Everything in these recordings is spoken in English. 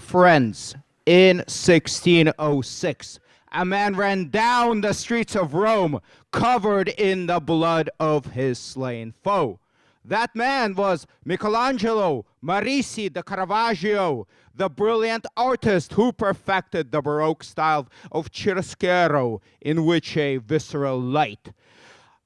Friends, in 1606, a man ran down the streets of Rome covered in the blood of his slain foe. That man was Michelangelo Merisi da Caravaggio, the brilliant artist who perfected the Baroque style of chiaroscuro, in which a visceral light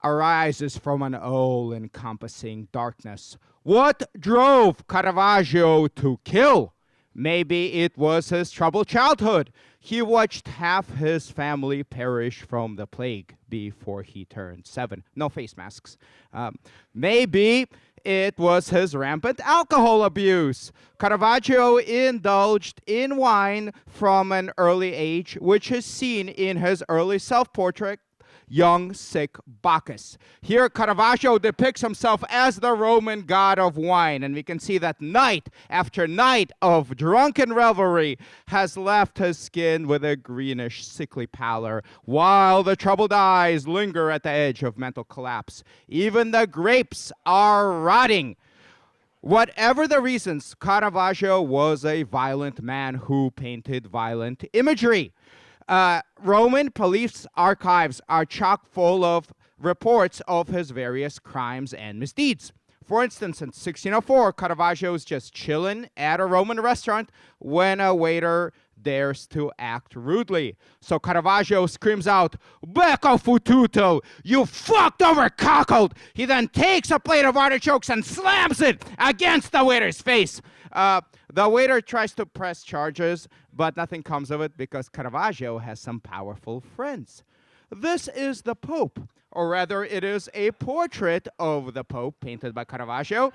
arises from an all-encompassing darkness. What drove Caravaggio to kill? Maybe it was his troubled childhood. He watched half his family perish from the plague before he turned 7. No face masks. Maybe it was his rampant alcohol abuse. Caravaggio indulged in wine from an early age, which is seen in his early self-portrait, Young, Sick Bacchus. Here, Caravaggio depicts himself as the Roman god of wine, and we can see that night after night of drunken revelry has left his skin with a greenish, sickly pallor, while the troubled eyes linger at the edge of mental collapse. Even the grapes are rotting. Whatever the reasons, Caravaggio was a violent man who painted violent imagery. Roman police archives are chock full of reports of his various crimes and misdeeds. For instance, in 1604, Caravaggio is just chilling at a Roman restaurant when a waiter dares to act rudely. So Caravaggio screams out, "Becco fututo, you fucked over cockled!" He then takes a plate of artichokes and slams it against the waiter's face. The waiter tries to press charges, but nothing comes of it because Caravaggio has some powerful friends. This is the Pope, or rather it is a portrait of the Pope painted by Caravaggio.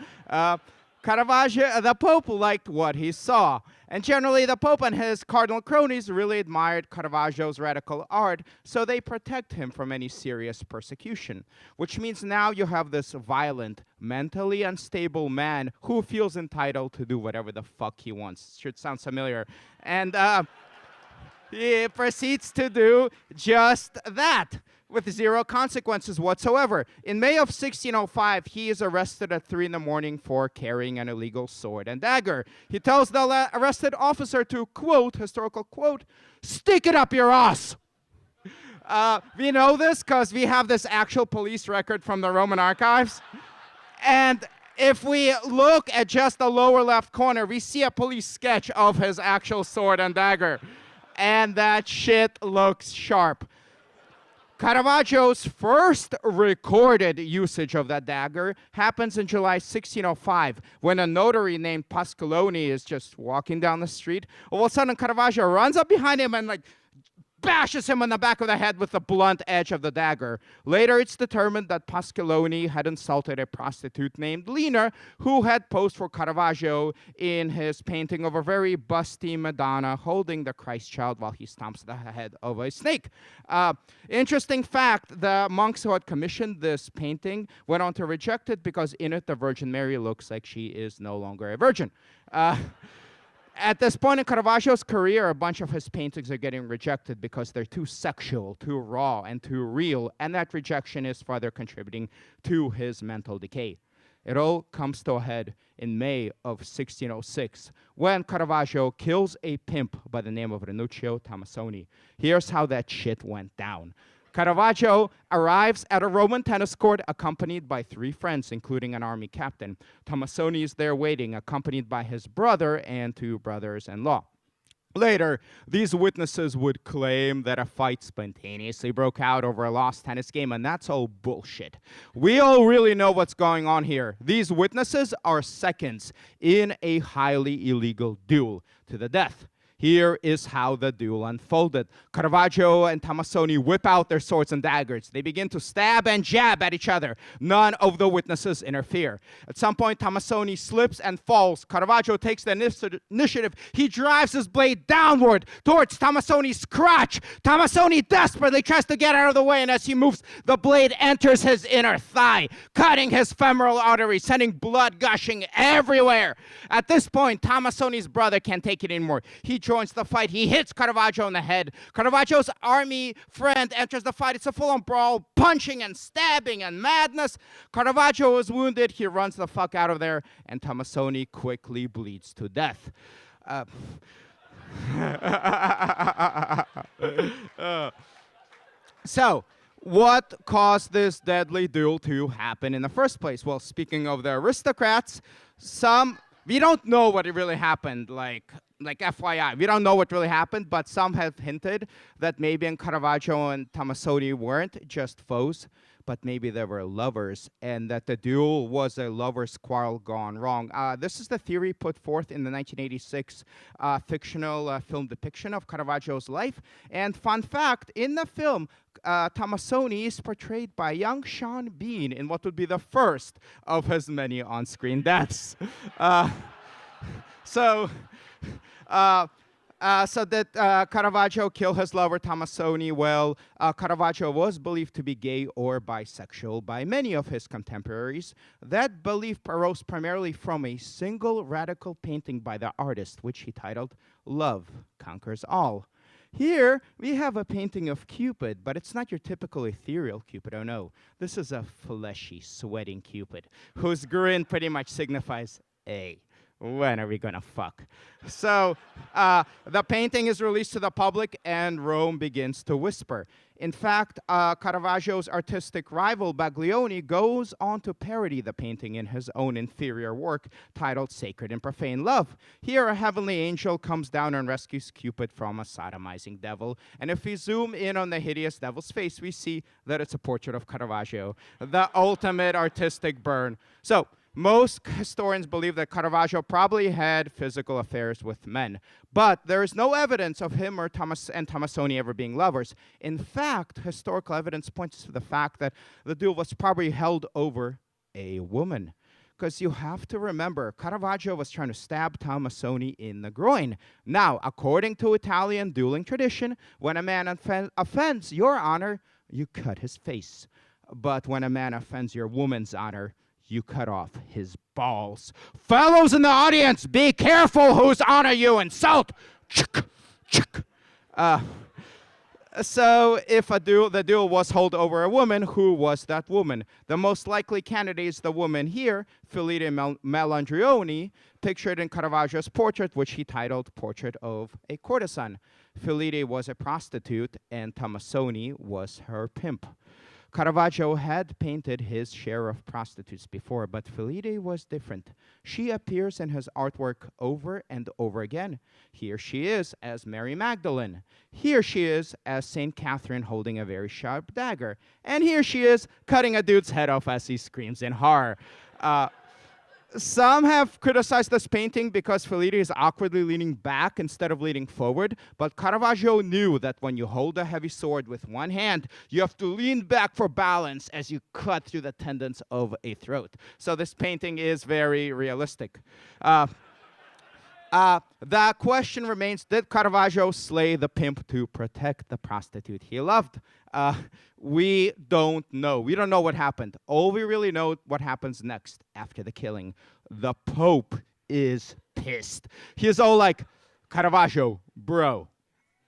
Caravaggio, the Pope liked what he saw. And generally, the Pope and his cardinal cronies really admired Caravaggio's radical art, so they protect him from any serious persecution. Which means now you have this violent, mentally unstable man who feels entitled to do whatever the fuck he wants. Should sound familiar. And he proceeds to do just that, with zero consequences whatsoever. In May of 1605, he is arrested at 3 in the morning for carrying an illegal sword and dagger. He tells the arrested officer to, quote, historical quote, "Stick it up your ass." We know this because we have this actual police record from the Roman archives. And if we look at just the lower left corner, we see a police sketch of his actual sword and dagger. And that shit looks sharp. Caravaggio's first recorded usage of that dagger happens in July 1605, when a notary named Pasqualoni is just walking down the street. All of a sudden, Caravaggio runs up behind him and bashes him on the back of the head with the blunt edge of the dagger. Later, it's determined that Pasqualoni had insulted a prostitute named Lena, who had posed for Caravaggio in his painting of a very busty Madonna holding the Christ child while he stomps the head of a snake. Interesting fact, the monks who had commissioned this painting went on to reject it because in it the Virgin Mary looks like she is no longer a virgin. At this point in Caravaggio's career, a bunch of his paintings are getting rejected because they're too sexual, too raw, and too real, and that rejection is further contributing to his mental decay. It all comes to a head in May of 1606, when Caravaggio kills a pimp by the name of Ranuccio Tomassoni. Here's how that shit went down. Caravaggio arrives at a Roman tennis court accompanied by 3 friends, including an army captain. Tomassoni is there waiting, accompanied by his brother and 2 brothers-in-law. Later, these witnesses would claim that a fight spontaneously broke out over a lost tennis game, and that's all bullshit. We all really know what's going on here. These witnesses are seconds in a highly illegal duel to the death. Here is how the duel unfolded. Caravaggio and Tomassoni whip out their swords and daggers. They begin to stab and jab at each other. None of the witnesses interfere. At some point, Tomassoni slips and falls. Caravaggio takes the initiative. He drives his blade downward towards Tomassoni's crotch. Tomassoni desperately tries to get out of the way, and as he moves, the blade enters his inner thigh, cutting his femoral artery, sending blood gushing everywhere. At this point, Tomassoni's brother can't take it anymore. He joins the fight. He hits Caravaggio in the head. Caravaggio's army friend enters the fight. It's a full-on brawl, punching and stabbing and madness. Caravaggio is wounded. He runs the fuck out of there, and Tomassoni quickly bleeds to death. Uh, So, what caused this deadly duel to happen in the first place? Well, speaking of the aristocrats, some we don't know what really happened. Like FYI, we don't know what really happened, but some have hinted that maybe Caravaggio and Tomassoni weren't just foes, but maybe they were lovers, and that the duel was a lover's quarrel gone wrong. This is the theory put forth in the 1986 fictional film depiction of Caravaggio's life. And fun fact, in the film, Tomassoni is portrayed by young Sean Bean in what would be the first of his many on-screen deaths. Uh, so, uh, so that Caravaggio killed his lover Tomassoni. Well, Caravaggio was believed to be gay or bisexual by many of his contemporaries. That belief arose primarily from a single radical painting by the artist, which he titled "Love Conquers All." Here, we have a painting of Cupid, but it's not your typical ethereal Cupid, oh no. This is a fleshy, sweating Cupid, whose grin pretty much signifies, hey, when are we gonna fuck? So, the painting is released to the public, and Rome begins to whisper. In fact, Caravaggio's artistic rival Baglioni goes on to parody the painting in his own inferior work titled Sacred and Profane Love. Here, a heavenly angel comes down and rescues Cupid from a sodomizing devil. And if we zoom in on the hideous devil's face, we see that it's a portrait of Caravaggio, the ultimate artistic burn. So, most historians believe that Caravaggio probably had physical affairs with men, but there is no evidence of him or Tomassoni ever being lovers. In fact, historical evidence points to the fact that the duel was probably held over a woman. Because you have to remember, Caravaggio was trying to stab Tomassoni in the groin. Now, according to Italian dueling tradition, when a man offends your honor, you cut his face. But when a man offends your woman's honor, you cut off his balls. Fellows in the audience, be careful whose honor you insult. So if the duel was held over a woman, who was that woman? The most likely candidate is the woman here, Filippo Melandrioni, pictured in Caravaggio's portrait, which he titled Portrait of a Courtesan. Filippo was a prostitute, and Tomassoni was her pimp. Caravaggio had painted his share of prostitutes before, but Filippo was different. She appears in his artwork over and over again. Here she is as Mary Magdalene. Here she is as St. Catherine holding a very sharp dagger. And here she is cutting a dude's head off as he screams in horror. Some have criticized this painting because Filippo is awkwardly leaning back instead of leaning forward, but Caravaggio knew that when you hold a heavy sword with one hand, you have to lean back for balance as you cut through the tendons of a throat. So this painting is very realistic. The question remains, did Caravaggio slay the pimp to protect the prostitute he loved? We don't know. We don't know what happened. All we really know what happens next after the killing. The Pope is pissed. He's all like, Caravaggio, bro,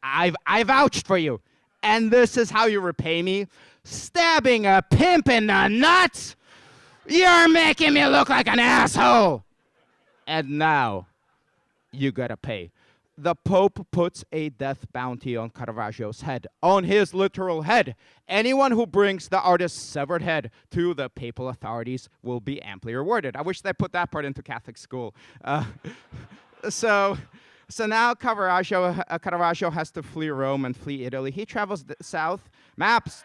I vouched for you. And this is how you repay me? Stabbing a pimp in the nuts? You're making me look like an asshole. And now, you gotta pay. The Pope puts a death bounty on Caravaggio's head, on his literal head. Anyone who brings the artist's severed head to the papal authorities will be amply rewarded. I wish they put that part into Catholic school. So now Caravaggio has to flee Rome and flee Italy. He travels south. Maps.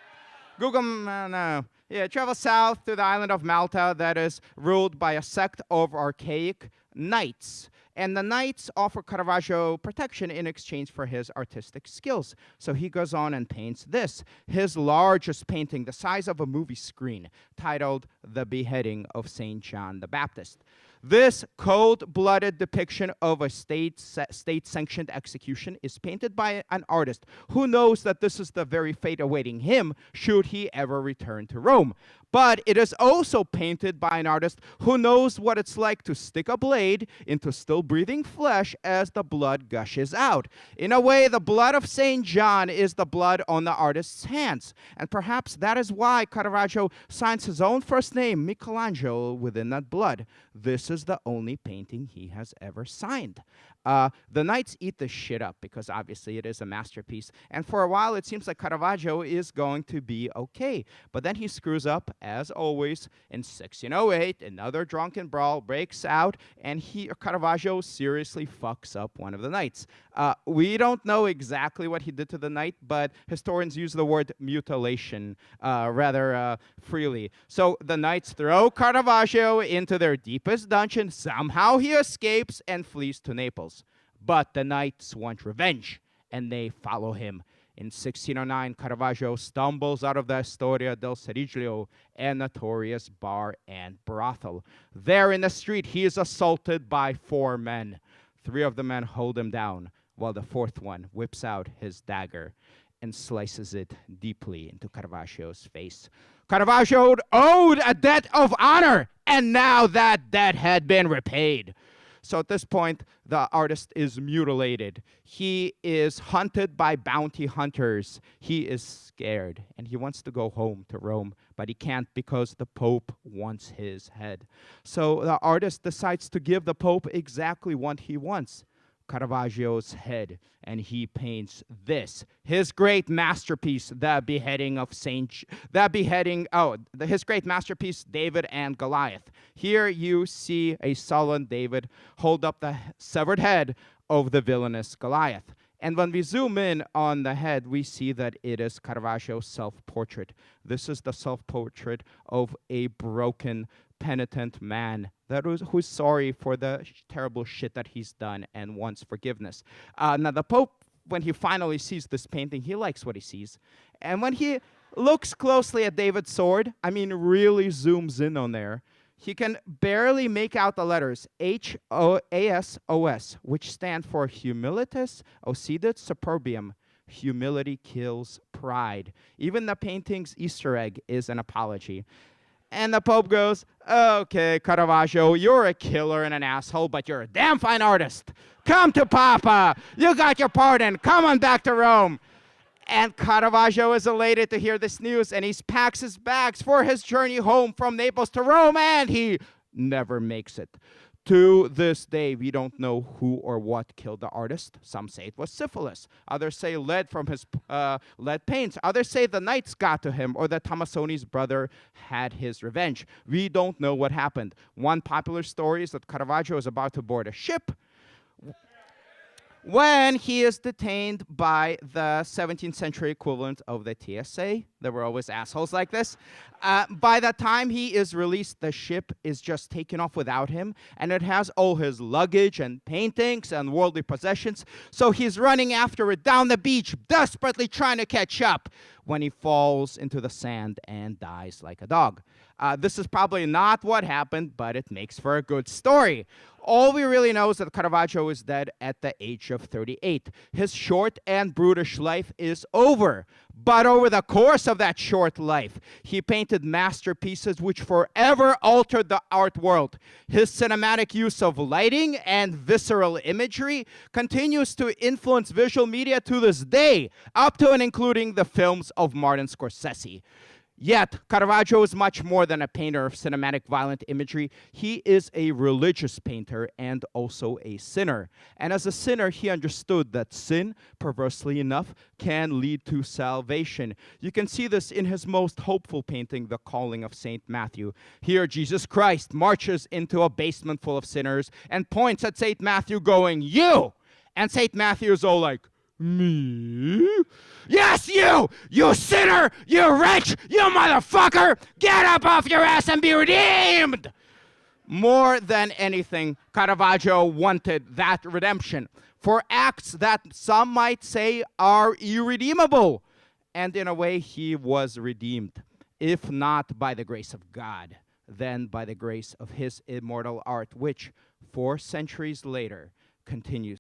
Google, no. Yeah, travels south to the island of Malta that is ruled by a sect of archaic knights. And the knights offer Caravaggio protection in exchange for his artistic skills. So he goes on and paints this, his largest painting, the size of a movie screen, titled The Beheading of St. John the Baptist. This cold-blooded depiction of a state-sanctioned execution is painted by an artist who knows that this is the very fate awaiting him should he ever return to Rome. But it is also painted by an artist who knows what it's like to stick a blade into still-breathing flesh as the blood gushes out. In a way, the blood of St. John is the blood on the artist's hands. And perhaps that is why Caravaggio signs his own first name, Michelangelo, within that blood. This is the only painting he has ever signed. The knights eat the shit up because obviously it is a masterpiece. And for a while, it seems like Caravaggio is going to be okay. But then he screws up, as always. In 1608, another drunken brawl breaks out, and Caravaggio seriously fucks up one of the knights. We don't know exactly what he did to the knight, but historians use the word mutilation rather freely. So the knights throw Caravaggio into their deepest dungeon. Somehow he escapes and flees to Naples. But the knights want revenge, and they follow him. In 1609, Caravaggio stumbles out of the Storia del Seriglio, a notorious bar and brothel. There in the street, he is assaulted by 4 men. 3 of the men hold him down, while the 4th one whips out his dagger and slices it deeply into Caravaggio's face. Caravaggio owed a debt of honor, and now that debt had been repaid. So at this point, the artist is mutilated. He is hunted by bounty hunters. He is scared, and he wants to go home to Rome, but he can't because the Pope wants his head. So the artist decides to give the Pope exactly what he wants: Caravaggio's head, and he paints this, his great masterpiece, his great masterpiece, David and Goliath. Here you see a sullen David hold up the severed head of the villainous Goliath. And when we zoom in on the head, we see that it is Caravaggio's self-portrait. This is the self-portrait of a broken, penitent man who's sorry for the terrible shit that he's done and wants forgiveness. Now, the Pope, when he finally sees this painting, he likes what he sees. And when he looks closely at David's sword, really zooms in on there, he can barely make out the letters HASOS, which stand for Humilitas Occidit Superbium. Humility kills pride. Even the painting's Easter egg is an apology. And the Pope goes, "Okay, Caravaggio, you're a killer and an asshole, but you're a damn fine artist. Come to Papa. You got your pardon. Come on back to Rome." And Caravaggio is elated to hear this news, and he packs his bags for his journey home from Naples to Rome, and he never makes it. To this day, we don't know who or what killed the artist. Some say it was syphilis. Others say lead from his lead paints. Others say the knights got to him, or that Tomassoni's brother had his revenge. We don't know what happened. One popular story is that Caravaggio is about to board a ship when he is detained by the 17th century equivalent of the TSA. There were always assholes like this. By the time he is released, the ship is just taken off without him, and it has all his luggage and paintings and worldly possessions. So he's running after it down the beach, desperately trying to catch up, when he falls into the sand and dies like a dog. This is probably not what happened, but it makes for a good story. All we really know is that Caravaggio is dead at the age of 38. His short and brutish life is over. But over the course of that short life, he painted masterpieces which forever altered the art world. His cinematic use of lighting and visceral imagery continues to influence visual media to this day, up to and including the films of Martin Scorsese. Yet, Caravaggio is much more than a painter of cinematic violent imagery. He is a religious painter and also a sinner. And as a sinner, he understood that sin, perversely enough, can lead to salvation. You can see this in his most hopeful painting, The Calling of St. Matthew. Here, Jesus Christ marches into a basement full of sinners and points at St. Matthew going, "You!" And St. Matthew is all like, "Me? Yes, you! You sinner! You wretch! You motherfucker! Get up off your ass and be redeemed!" More than anything, Caravaggio wanted that redemption for acts that some might say are irredeemable. And in a way, he was redeemed. If not by the grace of God, then by the grace of his immortal art, which 4 centuries later continues